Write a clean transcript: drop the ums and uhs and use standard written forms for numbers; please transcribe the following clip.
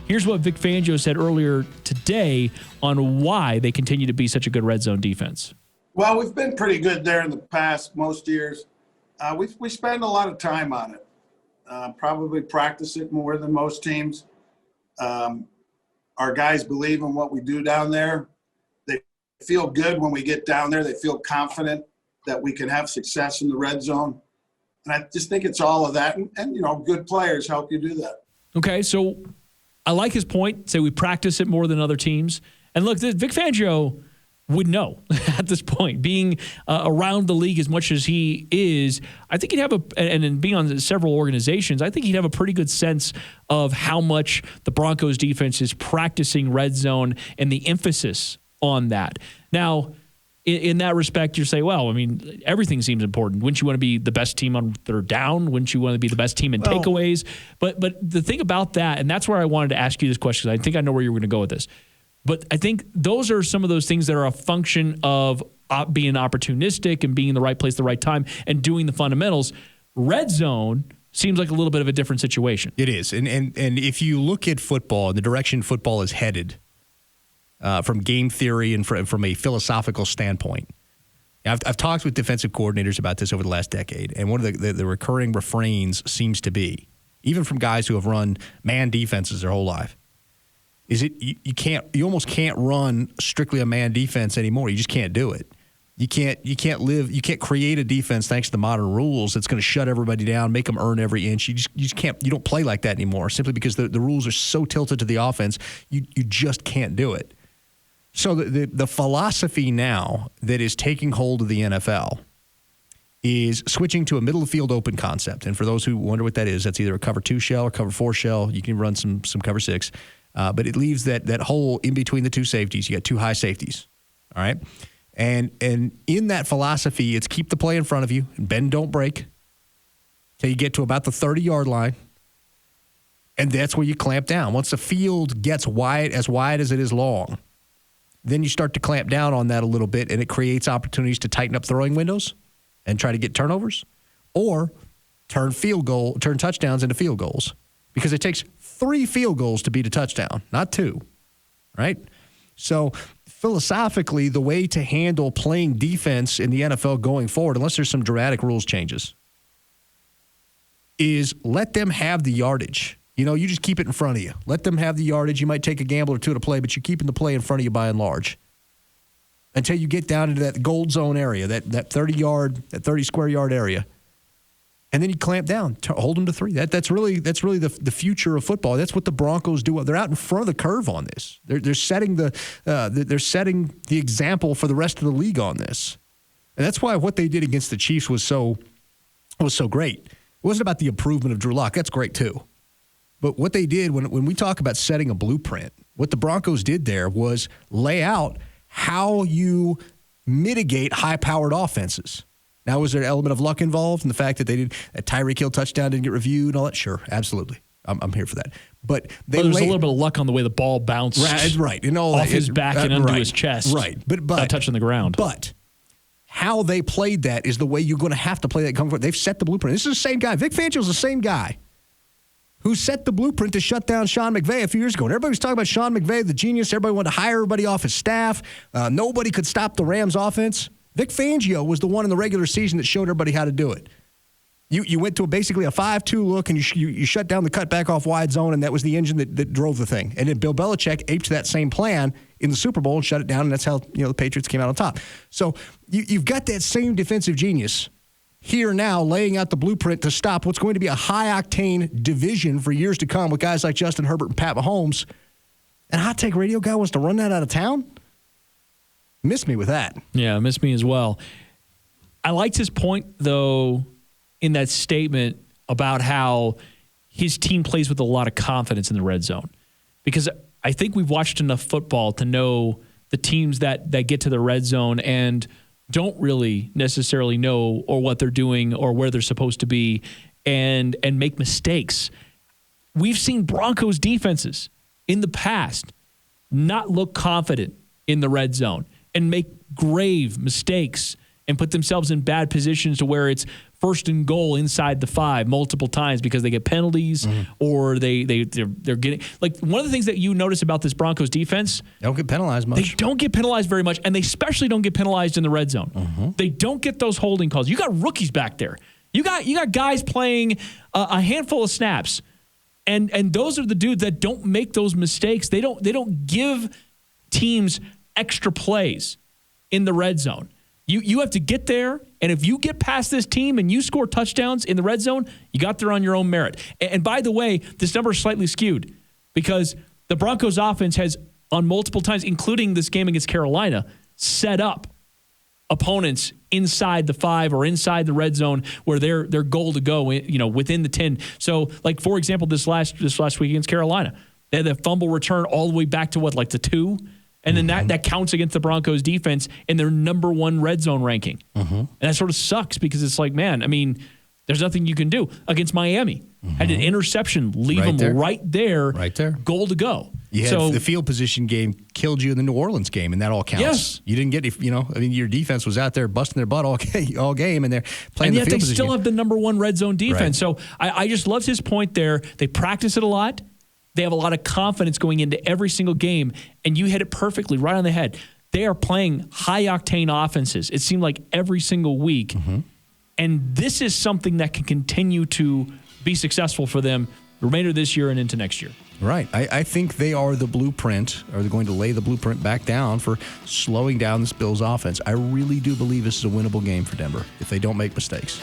Here's what Vic Fangio said earlier today on why they continue to be such a good red zone defense. Well, we've been pretty good there in the past, most years. We spend a lot of time on it. Probably practice it more than most teams. Our guys believe in what we do down there. They feel good when we get down there. They feel confident that we can have success in the red zone. And I just think it's all of that. And good players help you do that. Okay, so I like his point. Say we practice it more than other teams. And look, Vic Fangio would know at this point, being around the league as much as he is. I think he'd have and being on several organizations, I think he'd have a pretty good sense of how much the Broncos defense is practicing red zone and the emphasis on that. Now, in that respect, you say, well, I mean, everything seems important. Wouldn't you want to be the best team on third down? Wouldn't you want to be the best team in takeaways? But the thing about that, and that's where I wanted to ask you this question, because I think I know where you're going to go with this. But I think those are some of those things that are a function of being opportunistic and being in the right place at the right time and doing the fundamentals. Red zone seems like a little bit of a different situation. It is. And if you look at football and the direction football is headed from game theory and from a philosophical standpoint, I've talked with defensive coordinators about this over the last decade, and one of the recurring refrains seems to be, even from guys who have run man defenses their whole life, is you almost can't run strictly a man defense anymore. You just can't do it. You can't create a defense thanks to the modern rules that's going to shut everybody down, make them earn every inch. You just can't. You don't play like that anymore simply because the rules are so tilted to the offense. You just can't do it. So the philosophy now that is taking hold of the NFL is switching to a middle of field open concept. And for those who wonder what that is, that's either a cover 2 shell or cover 4 shell. You can run some cover 6. But it leaves that hole in between the two safeties. You got 2 high safeties, all right? And in that philosophy, it's keep the play in front of you, and bend, don't break, till you get to about the 30-yard line, and that's where you clamp down. Once the field gets wide as it is long, then you start to clamp down on that a little bit, and it creates opportunities to tighten up throwing windows and try to get turnovers, or turn touchdowns into field goals, because it takes 3 field goals to beat a touchdown, not 2, right? So philosophically, the way to handle playing defense in the NFL going forward, unless there's some dramatic rules changes, is let them have the yardage. You just keep it in front of you. Let them have the yardage. You might take a gamble or two to play, but you're keeping the play in front of you by and large until you get down into that gold zone area, that 30 square yard area. And then you clamp down, hold them to 3. That's really the future of football. That's what the Broncos do. They're out in front of the curve on this. They're setting the example for the rest of the league on this, and that's why what they did against the Chiefs was so great. It wasn't about the improvement of Drew Lock. That's great too, but what they did when we talk about setting a blueprint, what the Broncos did there was lay out how you mitigate high-powered offenses. Now, was there an element of luck involved in the fact that they did a Tyreek Hill touchdown didn't get reviewed and all that? Sure, absolutely. I'm here for that. But there's a little bit of luck on the way the ball bounced right, and all off that. his back and under his chest. Right, but not touching the ground. But how they played that is the way you're going to have to play that going forward. They've set the blueprint. This is the same guy. Vic Fangio's the same guy who set the blueprint to shut down Sean McVay a few years ago. And everybody was talking about Sean McVay, the genius. Everybody wanted to hire everybody off his staff. Nobody could stop the Rams' offense. Vic Fangio was the one in the regular season that showed everybody how to do it. You went to basically a 5-2 look, and you shut down the cutback off wide zone, and that was the engine that drove the thing. And then Bill Belichick aped that same plan in the Super Bowl and shut it down, and that's how the Patriots came out on top. So you've got that same defensive genius here now laying out the blueprint to stop what's going to be a high-octane division for years to come with guys like Justin Herbert and Pat Mahomes. And Hot Take Radio guy wants to run that out of town? Miss me with that. Yeah, miss me as well. I liked his point, though, in that statement about how his team plays with a lot of confidence in the red zone. Because I think we've watched enough football to know the teams that get to the red zone and don't really necessarily know or what they're doing or where they're supposed to be and make mistakes. We've seen Broncos defenses in the past not look confident in the red zone and make grave mistakes and put themselves in bad positions to where it's first and goal inside the 5 multiple times because they get penalties or they're getting like one of the things that you notice about this Broncos defense. They don't get penalized much. They don't get penalized very much, and they especially don't get penalized in the red zone. They don't get those holding calls. You got rookies back there. You got guys playing a handful of snaps, and those are the dudes that don't make those mistakes. They don't give teams extra plays in the red zone. You have to get there, and if you get past this team and you score touchdowns in the red zone, you got there on your own merit. And by the way, this number is slightly skewed because the Broncos offense has on multiple times, including this game against Carolina, set up opponents inside the 5 or inside the red zone where they're goal to go, within the 10. So, like for example, this last week against Carolina, they had the fumble return all the way back to the 2. And then that counts against the Broncos defense in their number 1 red zone ranking. And that sort of sucks because it's like, man, I mean, there's nothing you can do. Against Miami, had an interception, leave them right there, goal to go. You had the field position game killed you in the New Orleans game, and that all counts. Yes. You didn't get, your defense was out there busting their butt all game, and they're playing the field position. And yet they still have the number 1 red zone defense. So I just loved his point there. They practice it a lot. They have a lot of confidence going into every single game, and you hit it perfectly right on the head. They are playing high-octane offenses, it seemed like every single week, and this is something that can continue to be successful for them the remainder of this year and into next year. Right. I think they are the blueprint, or they're going to lay the blueprint back down for slowing down this Bills offense. I really do believe this is a winnable game for Denver if they don't make mistakes.